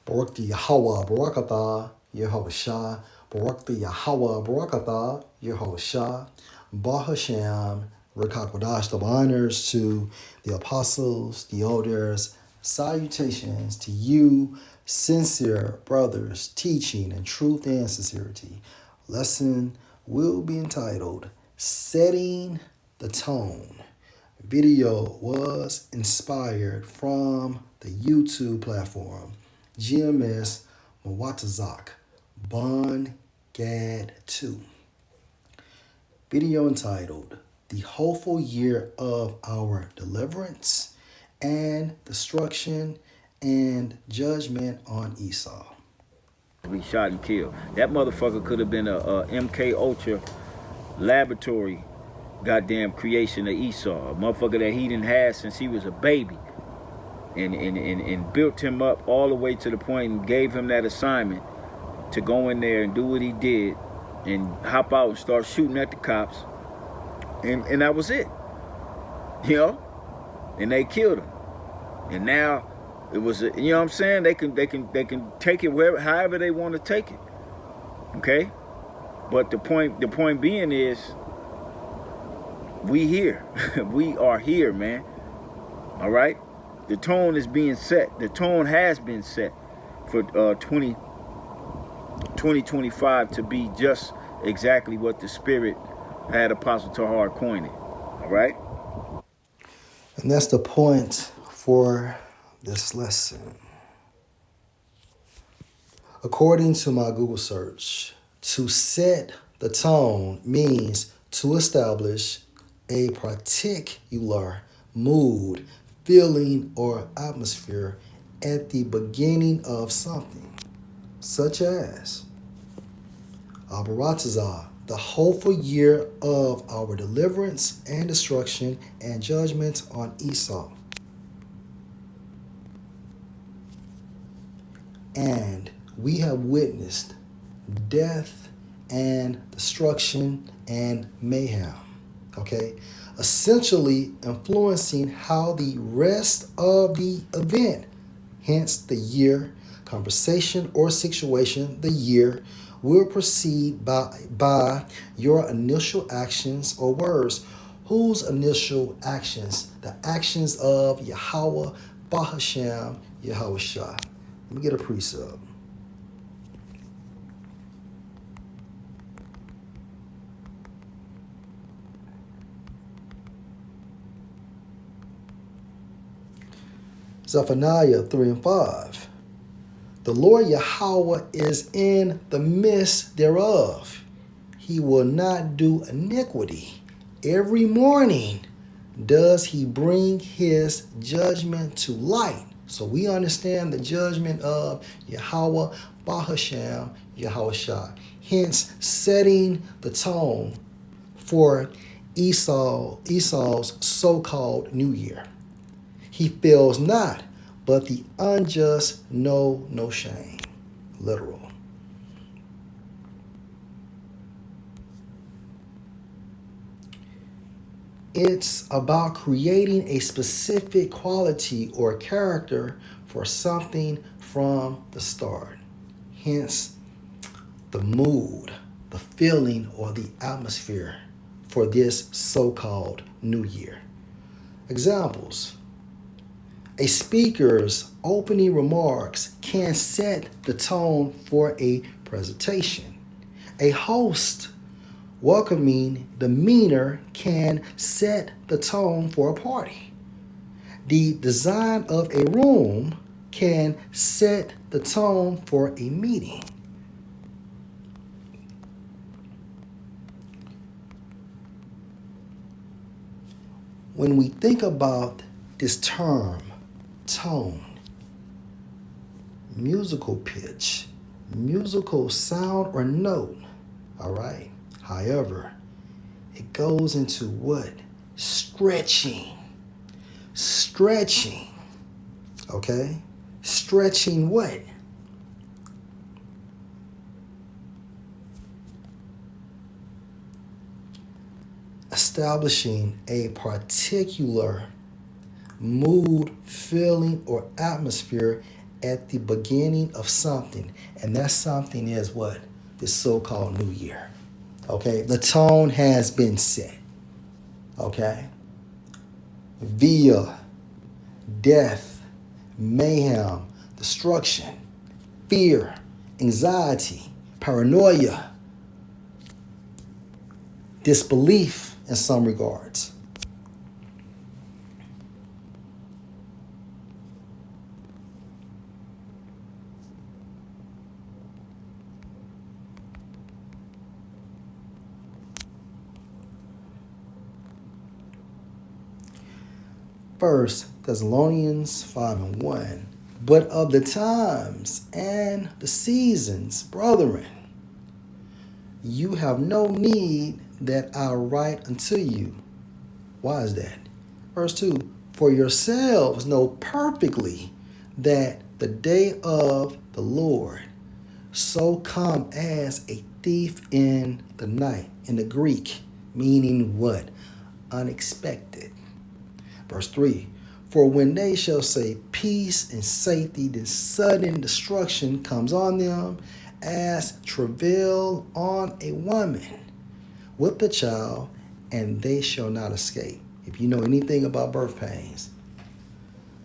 Barak the Yahweh, Barakatah, Yahweh Shah, Barak the Yahweh, Barakatah, Yahweh Shah, Bahasham, Rekakwadash, the honors to the apostles, the elders, salutations to you, sincere brothers, teaching in truth and sincerity. Lesson will be entitled Setting the Tone. Video was inspired from the YouTube platform GMS Mwatazak Bon Gad 2. Video entitled The Hopeful Year of Our Deliverance and Destruction and Judgment on Esau. We shot and killed. That motherfucker could have been a MK Ultra laboratory goddamn creation of Esau. A motherfucker that he didn't have since he was a baby. And built him up all the way to the point and gave him that assignment to go in there and do what he did and hop out and start shooting at the cops. And that was it. You know? And they killed him. And now it was, you know what I'm saying? They can take it wherever, however they want to take it. Okay? But the point being is, we here. We are here, man. All right? The tone is being set. The tone has been set for 2025 to be just exactly what the Spirit had Apostle Tahar coin it. All right? And that's the point for this lesson. According to my Google search, to set the tone means to establish a particular mood, feeling, or atmosphere at the beginning of something, such as Abaratazah, the hopeful year of our deliverance and destruction and judgment on Esau. And we have witnessed death and destruction and mayhem. Okay? Essentially influencing how the rest of the event, hence the year, conversation, or situation, the year, will proceed by your initial actions or words. Whose initial actions? The actions of Yahweh, Bahasham, Yahweh Shah. Let me get a precept. Zephaniah 3 and 5. The Lord Yahweh is in the midst thereof. He will not do iniquity. Every morning does he bring his judgment to light. So we understand the judgment of Yahweh, Bahasham, Yahweh Shah. Hence, setting the tone for Esau's so-called New Year. He fails not, but the unjust know no shame. Literal. It's about creating a specific quality or character for something from the start. Hence, the mood, the feeling, or the atmosphere for this so-called New Year. Examples. A speaker's opening remarks can set the tone for a presentation. A host welcoming demeanor can set the tone for a party. The design of a room can set the tone for a meeting. When we think about this term, tone, musical pitch, musical sound or note, all right? However, it goes into what? Stretching, okay? Stretching what? Establishing a particular mood, feeling, or atmosphere at the beginning of something. And that something is what? This so-called new year. Okay? The tone has been set. Okay? Via death, mayhem, destruction, fear, anxiety, paranoia, disbelief in some regards. First Thessalonians 5:1. But of the times and the seasons, brethren, you have no need that I write unto you. Why is that? Verse 2. For yourselves know perfectly that the day of the Lord so come as a thief in the night. In the Greek, meaning what? Unexpected. Verse 3. For when they shall say peace and safety, then sudden destruction comes on them as travail on a woman with the child, and they shall not escape. If you know anything about birth pains,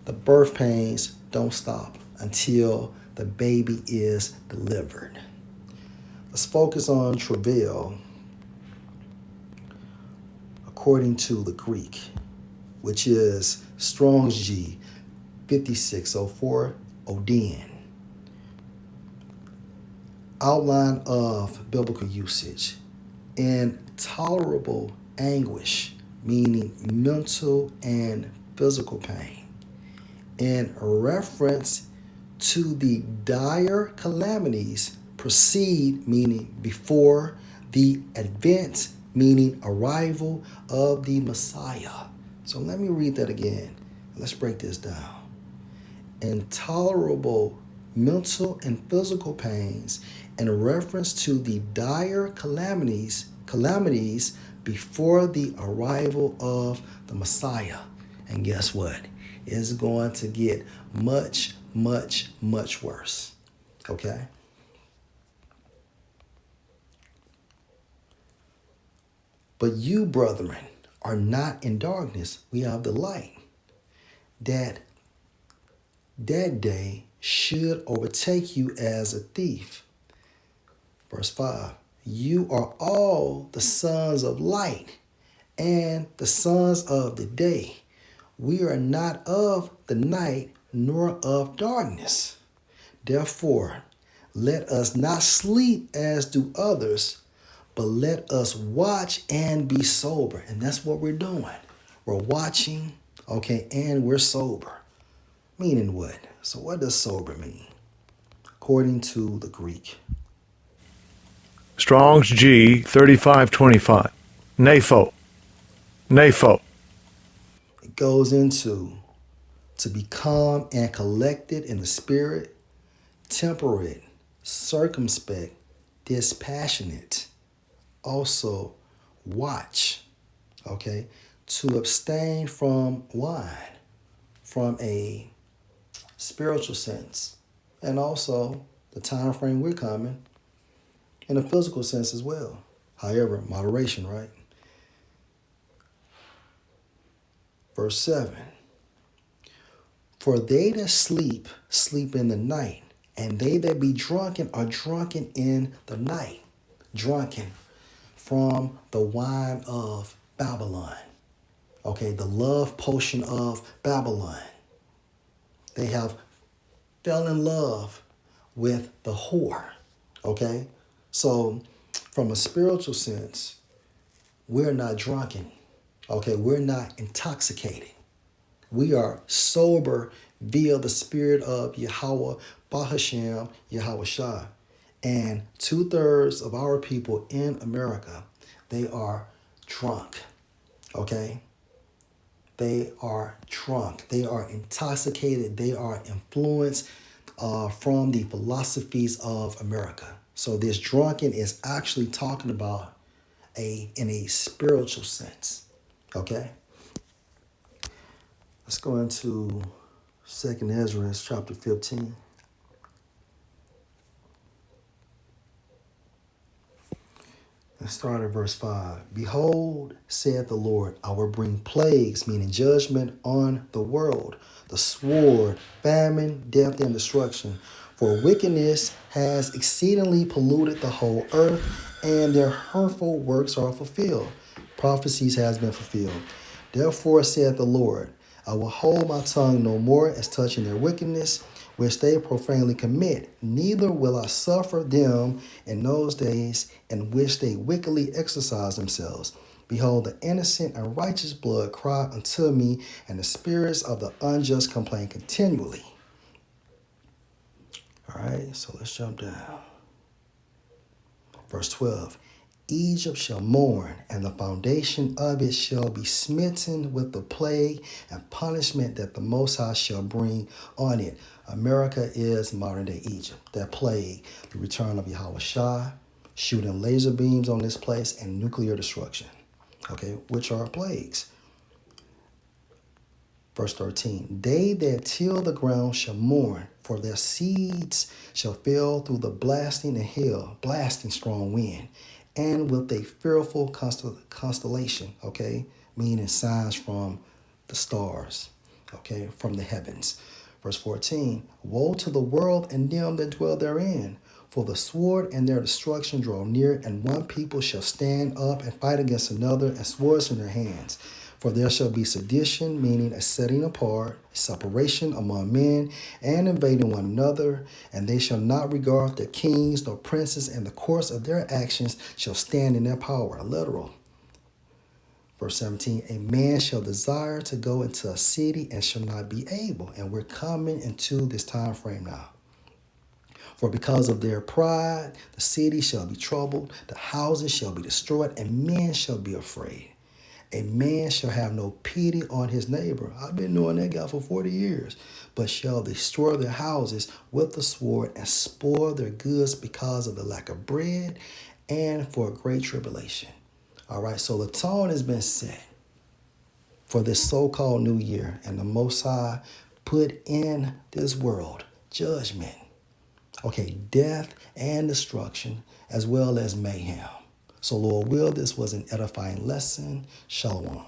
the birth pains don't stop until the baby is delivered. Let's focus on travail according to the Greek, which is Strong's G 5604 Odin. Outline of biblical usage. Intolerable anguish, meaning mental and physical pain. In reference to the dire calamities precede, meaning before the advent, meaning arrival of the Messiah. So let me read that again. Let's break this down. Intolerable mental and physical pains in reference to the dire calamities before the arrival of the Messiah. And guess what? It's going to get much, much, much worse. Okay? But you, brethren, are not in darkness. We have the light. That day should overtake you as a thief. Verse 5. You are all the sons of light and the sons of the day. We are not of the night nor of darkness. Therefore, let us not sleep as do others, but let us watch and be sober. And that's what we're doing. We're watching, okay, and we're sober. Meaning what? So what does sober mean? According to the Greek. Strong's G 3525. Napho. Napho. It goes into to be calm and collected in the spirit, temperate, circumspect, dispassionate. Also, watch, okay? To abstain from wine, from a spiritual sense, and also the time frame we're coming in a physical sense as well. However, moderation, right? Verse 7. For they that sleep, sleep in the night, and they that be drunken are drunken in the night. Drunken from the wine of Babylon. Okay, the love potion of Babylon. They have fell in love with the whore. Okay? So, from a spiritual sense, we're not drunken. Okay? We're not intoxicated. We are sober via the spirit of Yahweh, Bahashem, Yahweh Shah. And 2/3 of our people in America, they are drunk. Okay? They are drunk. They are intoxicated. They are influenced from the philosophies of America. So this drunken is actually talking about in a spiritual sense. Okay? Let's go into 2nd Ezra chapter 15. Let's start at verse 5. Behold, said the Lord, I will bring plagues, meaning judgment, on the world, the sword, famine, death, and destruction. For wickedness has exceedingly polluted the whole earth, and their hurtful works are fulfilled. Prophecies has been fulfilled. Therefore saith the Lord, I will hold my tongue no more as touching their wickedness, which they profanely commit, neither will I suffer them in those days in which they wickedly exercise themselves. Behold, the innocent and righteous blood cry unto me, and the spirits of the unjust complain continually. All right, so let's jump down. Verse 12. Egypt shall mourn, and the foundation of it shall be smitten with the plague and punishment that the Most High shall bring on it. America is modern day Egypt. That plague, the return of Yahweh Shai, shooting laser beams on this place, and nuclear destruction. Okay, which are plagues. Verse 13, they that till the ground shall mourn, for their seeds shall fail through the blasting and hail, blasting strong wind, and with a fearful constellation, okay, meaning signs from the stars, okay, from the heavens. Verse 14, woe to the world and them that dwell therein, for the sword and their destruction draw near, and one people shall stand up and fight against another, and swords in their hands. For there shall be sedition, meaning a setting apart, separation among men, and invading one another, and they shall not regard their kings nor princes, and the course of their actions shall stand in their power. Literal. Verse 17, a man shall desire to go into a city and shall not be able. And we're coming into this time frame now. For because of their pride, the city shall be troubled, the houses shall be destroyed, and men shall be afraid. A man shall have no pity on his neighbor. I've been knowing that guy for 40 years. But shall destroy their houses with the sword and spoil their goods because of the lack of bread and for a great tribulation. All right, so the tone has been set for this so-called new year. And the Most High put in this world judgment. Okay, death and destruction as well as mayhem. So Lord will, this was an edifying lesson. Shalom.